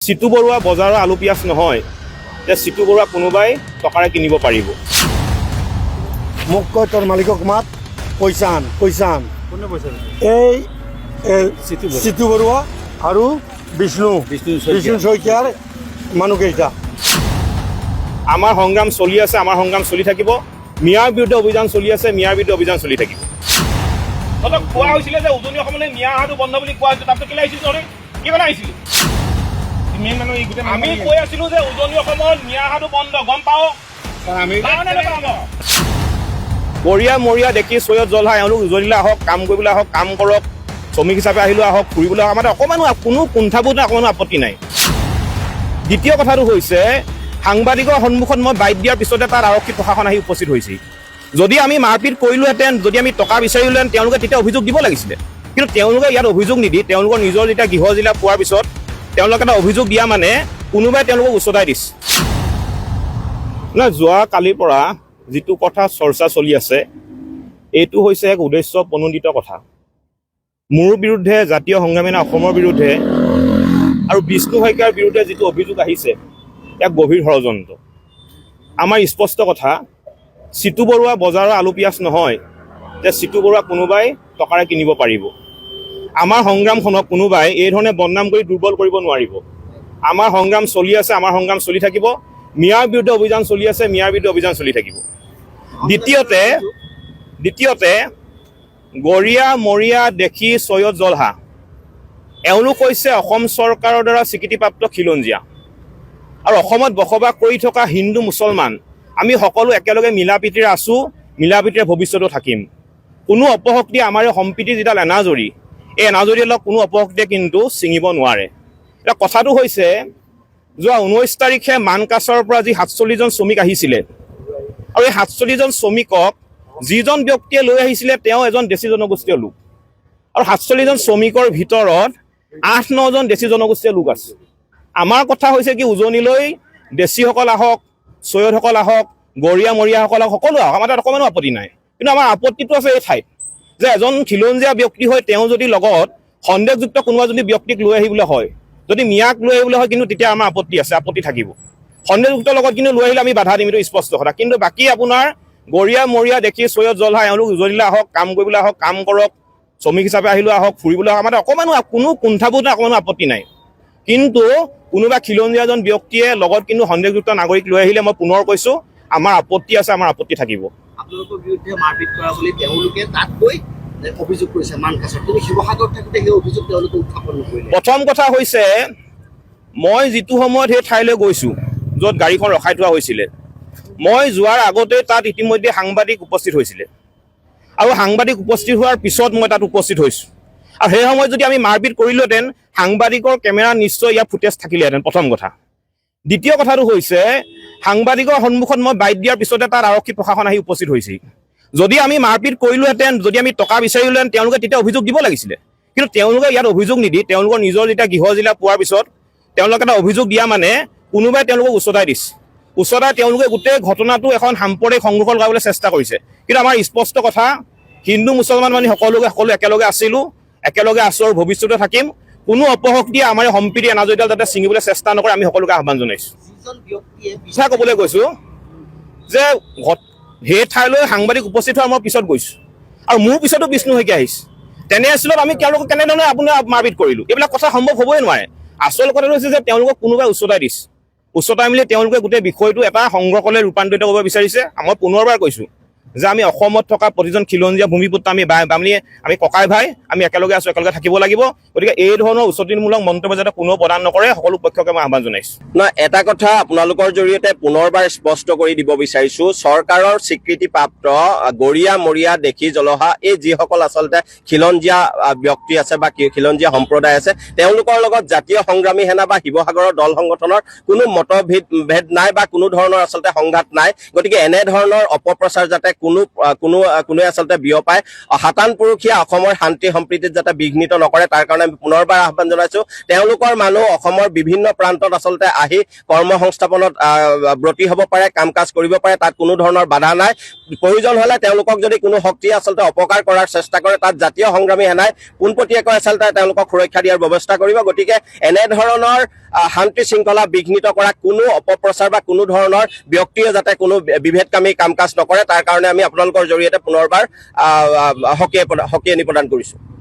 Situ Barua বজাৰৰ আলু পিয়াজ নহয় যে চিটু বৰুৱা কোনোবাই টকাৰে কিনিব পাৰিব। মোক কয় তোৰ মালিকক মাত, পইচা আন। কোনে পইচা এই চিটু বৰুৱা আৰু বিষ্ণু শইকীয়াৰ মানুহকেইটা। আমাৰ সংগ্ৰাম চলি আছে, আমাৰ সংগ্ৰাম চলি থাকিব। মিয়াৰ বিৰুদ্ধে অভিযান চলি আছে, মিয়াৰ বিৰুদ্ধে অভিযান চলি থাকিব। তহঁতক কোৱা হৈছিলে যে উজনি অসমলৈ মিয়া অহাটো বন্ধ বুলি কোৱা হৈছিল, তাৰপিছত কেলে আহিছিল তহঁতে? কি কাৰণে আহিছিলি? আমি কৈ আছিলো যে উজনি অসমত মিয়া অহাটো বন্ধ, গম পাওঁ। গৰীয়া মৰীয়া দেখি চৈয়দ জলহা এওঁলোক উজনিলৈ আহক, কাম কৰিবলৈ আহক, কাম কৰক, শ্ৰমিক হিচাপে আহিলেও আহক, ফুৰিবলৈ আহক, আমাৰ অকণমানো কোনো কুণ্ঠাবোধ অকণমানো আপত্তি নাই। দ্বিতীয় কথাটো হৈছে সাংবাদিকৰ সন্মুখত মই বাইট দিয়াৰ পিছতে তাত আৰক্ষী প্ৰশাসন আহি উপস্থিত হৈছিল। যদি আমি মাৰপিট কৰিলোহেঁতেন, যদি আমি টকা বিচাৰিলোহেঁতেন, তেওঁলোকে তেতিয়া অভিযোগ দিব লাগিছিলে। কিন্তু তেওঁলোকে ইয়াত অভিযোগ নিদি তেওঁলোকৰ নিজৰ যেতিয়া গৃহ জিলা পোৱাৰ পিছত তেওঁলোকে এটা অভিযোগ দিয়া মানে কোনোবাই তেওঁলোকক উচতাই দিছে। যোৱা কালিৰ পৰা যিটো কথা চৰ্চা চলি আছে এইটো হৈছে এক উদ্দেশ্য প্ৰণোদিত কথা। মোৰ বিৰুদ্ধে, জাতীয় সংগ্ৰামী অসমৰ বিৰুদ্ধে আৰু বিষ্ণু শইকীয়াৰ বিৰুদ্ধে যিটো অভিযোগ আহিছে এক গভীৰ ষড়যন্ত্ৰ। আমাৰ স্পষ্ট কথা, চিটু বৰুৱা বজাৰৰ আলু পিয়াজ নহয় যে চিটু বৰুৱা কোনোবাই টকাৰে কিনিব পাৰিব। আমাৰ সংগ্ৰামখনক কোনোবাই এই ধৰণে বদনাম কৰি দুৰ্বল কৰিব নোৱাৰিব। আমাৰ সংগ্ৰাম চলি আছে, আমাৰ সংগ্ৰাম চলি থাকিব। মিয়াৰ বিৰুদ্ধে অভিযান চলি আছে, মিয়াৰ বিৰুদ্ধে অভিযান চলি থাকিব। দ্বিতীয়তে গৰীয়া মৰীয়া দেখি চৈয়দ জলহা এওঁলোক হৈছে অসম চৰকাৰৰ দ্বাৰা স্বীকৃতিপ্ৰাপ্ত খিলঞ্জীয়া আৰু অসমত বসবাস কৰি থকা হিন্দু মুছলমান আমি সকলো একেলগে মিলাপ্ৰীতিৰে আছোঁ, মিলাপ্ৰীতিৰে ভৱিষ্যতেও থাকিম। কোনো অপশক্তিয়ে আমাৰ এই সম্প্ৰীতি যিডাল এনাজৰী, এই এনাজৰীডালক কোনো অপশক্তিয়ে কিন্তু ছিঙিব নোৱাৰে। এতিয়া কথাটো হৈছে যোৱা 19 তাৰিখে মানকাছৰ পৰা যি 47জন শ্ৰমিক আহিছিলে আৰু এই 47জন শ্ৰমিকক যিজন ব্যক্তিয়ে লৈ আহিছিলে তেওঁ এজন দেশী জনগোষ্ঠীয় লোক আৰু 47জন শ্ৰমিকৰ ভিতৰত 8-9জন দেশী জনগোষ্ঠীয় লোক আছে। আমাৰ কথা হৈছে কি উজনিলৈ দেশীসকল আহক, চৈয়দসকল আহক, গৰীয়া মৰীয়াসকল আহক, সকলো আহক, আমাৰ তাত অকণমানো আপত্তি নাই। কিন্তু আমাৰ আপত্তিটো আছে এই ঠাইত যে এজন খিলঞ্জীয়া ব্যক্তি হৈ তেওঁ যদি লগত সন্দেহযুক্ত কোনোবা যদি ব্যক্তিক লৈ আহিবলৈ হয়, যদি মিয়াক লৈ আহিবলৈ হয়, কিন্তু তেতিয়া আমাৰ আপত্তি আছে, আপত্তি থাকিব। সন্দেহযুক্তৰ লগত কিন্তু লৈ আহিলে আমি বাধা দিম, এইটো স্পষ্ট কথা। কিন্তু বাকী আপোনাৰ গৰীয়া মৰীয়া দেখি চৈয়দ জলহা এওঁলোক উজনিলৈ আহক, কাম কৰিবলৈ আহক, কাম কৰক, শ্ৰমিক হিচাপে আহিলেও আহক, ফুৰিবলৈ আহক, আমাৰ অকণমানো কোনো কুণ্ঠাবোধ অকণমানো আপত্তি নাই। কিন্তু কোনোবা খিলঞ্জীয়া এজন ব্যক্তিয়ে লগত কিন্তু সন্দেহযুক্ত নাগৰিক লৈ আহিলে মই পুনৰ কৈছোঁ আমাৰ আপত্তি আছে, আমাৰ আপত্তি থাকিব। আপোনালোকৰ বিৰুদ্ধে মাৰপিট কৰা বুলি তেওঁলোকে তাত গৈ অভিযোগ কৰিছে মানকাছৰ, কিন্তু শিৱসাগৰত থাকোঁতে সেই অভিযোগ তেওঁলোকে উত্থাপন নকৰিলে। প্ৰথম কথা হৈছে মই যিটো সময়ত সেই ঠাইলৈ গৈছোঁ য'ত গাড়ীখন ৰখাই থোৱা হৈছিলে, মই যোৱাৰ আগতে তাত ইতিমধ্যে সাংবাদিক উপস্থিত হৈছিলে আৰু সাংবাদিক উপস্থিত হোৱাৰ পিছত মই তাত উপস্থিত হৈছোঁ। আৰু সেই সময়ত যদি আমি মাৰপিট কৰিলোহেঁতেন সাংবাদিকৰ কেমেৰা নিশ্চয় ইয়াৰ ফুটেজ থাকিলেহেঁতেন, প্ৰথম কথা। দ্বিতীয় কথাটো হৈছে সাংবাদিকৰ সন্মুখত মই বাইট দিয়াৰ পিছতে তাত আৰক্ষী প্ৰশাসন আহি উপস্থিত হৈছিল। যদি আমি মাৰপিট কৰিলোহেঁতেন, যদি আমি টকা বিচাৰিলোহেঁতেন, তেওঁলোকে তেতিয়া অভিযোগ দিব লাগিছিলে। কিন্তু তেওঁলোকে ইয়াত অভিযোগ নিদি তেওঁলোকৰ নিজৰ যেতিয়া গৃহ জিলা পোৱাৰ পিছত তেওঁলোকে এটা অভিযোগ দিয়া মানে কোনোবাই তেওঁলোকক উচতাই দিছে। উচতাই তেওঁলোকে গোটেই ঘটনাটো এখন সাম্প্ৰদায়িক সংঘৰ্ষ লগাবলৈ চেষ্টা কৰিছে। কিন্তু আমাৰ স্পষ্ট কথা, হিন্দু মুছলমান মানে সকলো একেলগে আছিলোঁ, একেলগে আছোঁ আৰু ভৱিষ্যতে থাকিম। কোনো অপশক্তিয়ে আমাৰ এই সম্প্ৰীতি এনাজৰীডাল যাতে ছিঙিবলৈ চেষ্টা নকৰে আমি সকলোকে আহ্বান জনাইছোঁ। কথা ক'বলৈ গৈছোঁ যে সেই ঠাইলৈ সাংবাদিক উপস্থিত হোৱাৰ মই পিছত গৈছোঁ আৰু মোৰ পিছতো বিষ্ণু শইকীয়া আহিছে। তেনে আছিলত আমি তেওঁলোকক কেনেধৰণে আপোনাৰ মাৰপিট কৰিলোঁ, এইবিলাক কথা সম্ভৱ হ'বই নোৱাৰে। আচল কথাটো হৈছে যে তেওঁলোকক কোনোবাই উচতাই দিছে, উচতাই মেলি তেওঁলোকে গোটেই বিষয়টো এটা সংঘৰ্ষলৈ ৰূপান্তৰিত কৰিব বিচাৰিছে। মই পুনৰবাৰ কৈছোঁ যে আমি অসমত থকা প্ৰতিজন খিলঞ্জীয়া ভূমিপুত্ৰ আমি ককাই ভাই, আমি একেলগে আছোঁ, একেলগে থাকিব লাগিব। গতিকে এই ধৰণৰ উচতনিমূলক মন্তব্য যাতে কোনেও প্ৰদান নকৰে সকলো পক্ষকে মই আহ্বান জনাইছোঁ। নহয়, এটা কথা আপোনালোকৰ জৰিয়তে পুনৰবাৰ স্পষ্ট কৰি দিব বিচাৰিছোঁ, চৰকাৰৰ স্বীকৃতিপ্ৰাপ্ত গৰীয়া মৰীয়া দেখি জলহা এই যিসকল আচলতে খিলঞ্জীয়া ব্যক্তি আছে বা খিলঞ্জীয়া সম্প্ৰদায় আছে, তেওঁলোকৰ লগত জাতীয় সংগ্ৰামী সেনা বা শিৱসাগৰৰ দল সংগঠনৰ কোনো মতভেদ নাই বা কোনো ধৰণৰ আচলতে সংঘাত নাই। গতিকে এনেধৰণৰ অপপ্ৰচাৰ যাতে কোনোৱে আচলতে বিয়পাই হাতান পুৰুষীয়া অসমৰ শান্তি সম্প্ৰীতিত যাতে বিঘ্নিত নকৰে তাৰ কাৰণে আমি পুনৰবাৰ আহ্বান জনাইছো। তেওঁলোকৰ মানুহ অসমৰ বিভিন্ন প্ৰান্তত আচলতে আহি কৰ্ম সংস্থাপনত ব্ৰতী হ'ব পাৰে, কাম কাজ কৰিব পাৰে, তাত কোনো ধৰণৰ বাধা নাই। প্ৰয়োজন হ'লে তেওঁলোকক যদি কোনো শক্তিয়ে আচলতে অপকাৰ কৰাৰ চেষ্টা কৰে তাত জাতীয় সংগ্ৰামী সেনাই পোনপটীয়াকৈ আচলতে তেওঁলোকক সুৰক্ষা দিয়াৰ ব্যৱস্থা কৰিব। গতিকে এনেধৰণৰ শান্তি শৃংখলা বিঘ্নিত কৰা কোনো অপপ্ৰচাৰ বা কোনো ধৰণৰ ব্যক্তিয়ে যাতে কোনো বিভেদকামী কাম কাজ নকৰে তাৰ কাৰণে আমি আপোনালোকৰ জৰিয়তে পুনৰবাৰ সকীয়নি প্ৰদান কৰিছো।